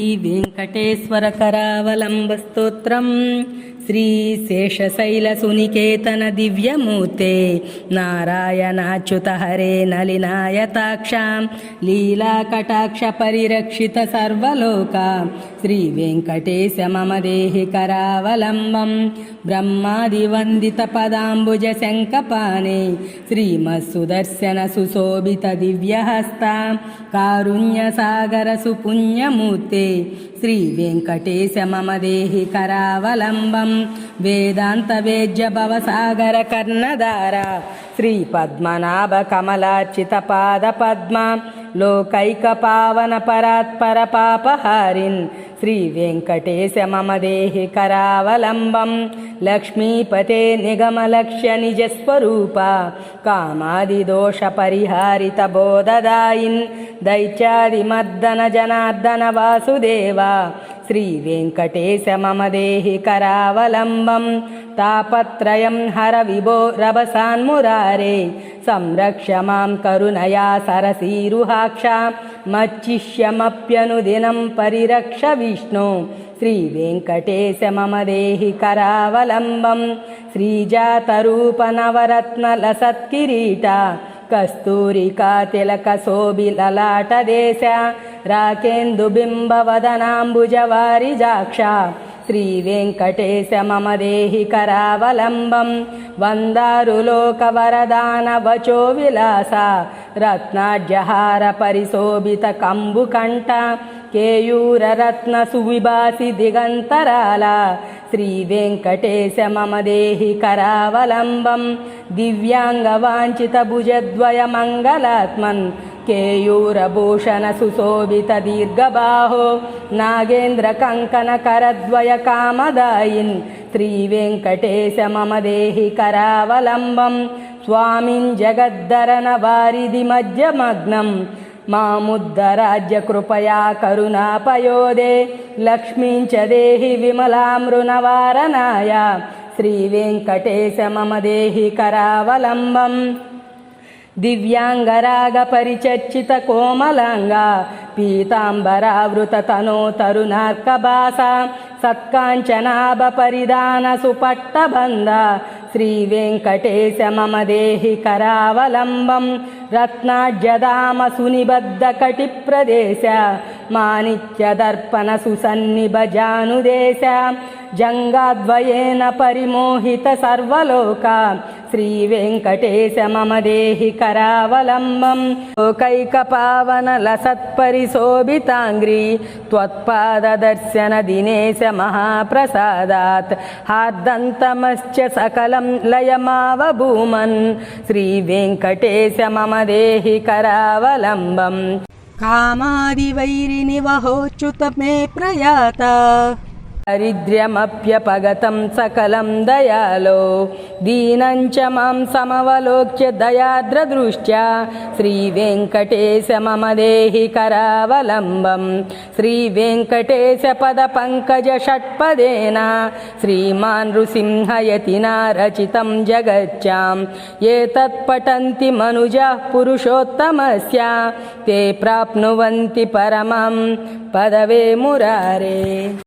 श्रीवेङ्कटेश्वरकरावलम्बस्तोत्रम् श्रीशेषशैलसुनिकेतन दिव्यमूर्ते नारायणाच्युत हरे नलिनायताक्षां लीलाकटाक्षपरिरक्षित सर्वलोका श्रीवेङ्कटेश मम देहि करावलम्बं ब्रह्मादिवन्दितपदाम्बुजशङ्खपाणे श्रीमत्सुदर्शन सुशोभित दिव्यहस्ता कारुण्यसागर सुपुण्यमूर्ते श्रीवेङ्कटेश मम देहि करावलम्बं वेदांत वेद्य भवसागर कर्णधारा श्रीपद्मनाभ कमलार्चित पाद पद्मा लोकैक पावन परात्पर पापहारिन् श्रीवेङ्कटेश मम देहि करावलम्बं लक्ष्मीपते निगमलक्ष्य निजस्वरूपा कामादिदोष परिहारित बोधदायिन् दैत्यादिमर्दन जनार्दन वासुदेवा श्रीवेङ्कटेश मम देहि करावलम्बं तापत्रयं हर विभो रभसान्मुरारे संरक्ष मां करुणया सरसीरुहाक्षा मच्चिष्यमप्यनुदिनं परिरक्ष विष्णु श्रीवेङ्कटेश मम देहि करावलम्बं श्रीजातरूपनवरत्नलसत्किरीटा कस्तूरिका तिलकशोभिललाटदेश राकेन्दुबिम्बवदनाम्बुजवारिजाक्षा श्रीवेङ्कटेश मम देहि करावलम्बं वन्दारुलोकवरदानवचो विलासा रत्नाढ्यहार परिशोभित कम्बुकण्ठा केयूररत्न सुविभासि दिगन्तराला श्रीवेङ्कटेश मम देहि करावलम्बं दिव्याङ्गवाञ्छित भुजद्वयमङ्गलात्मन् केयूरभूषण सुशोभित दीर्घबाहो नागेन्द्र कङ्कण करद्वय कामदायिन् श्रीवेङ्कटेश मम देहि करावलम्बं स्वामिन् जगद्धरन वारिधि मध्यमग्नं मामुद्धराज्य कृपया करुणापयोदे लक्ष्मीं च देहि विमलामृणवारणाय श्रीवेङ्कटेश मम देहि करावलम्बं दिव्यांगराग परिचर्चित कोमलांगा पीतांबरावृत तनो तरुणार्कभासा सत्कांचनाभ परिधान सुपट्टबन्धा श्रीवेङ्कटेश मम देहि करावलम्बं रत्नाढ्यधाम सुनिबद्ध कटिप्रदेश माणिक्यदर्पण सुसन्निभ जानुदेश जङ्गाद्वयेन परिमोहित सर्वलोका श्रीवेङ्कटेश मम देहि करावलम्बं लोकैकपावन लसत्परिशोभिताङ्घ्रि त्वत्पाददर्शन दिनेश महाप्रसादात् हार्दन्तमश्च सकलं लयमावभूमन् श्रीवेङ्कटेश मम देहि करावलम्बं कामादिवैरिनिवहोच्युत मे प्रयाता दारिद्र्यमप्यपगतं सकलं दयालो दीनं च मां समवलोक्य दयार्द्रदृष्ट्या श्रीवेङ्कटेश मम देहि करावलम्बं श्रीवेङ्कटेश पदपङ्कज षट्पदेन श्रीमान् नृसिंहयतिना रचितं जगच्चां ये तत्पठन्ति मनुजः पुरुषोत्तमस्य ते प्राप्नुवन्ति परमं पदवे मुरारे।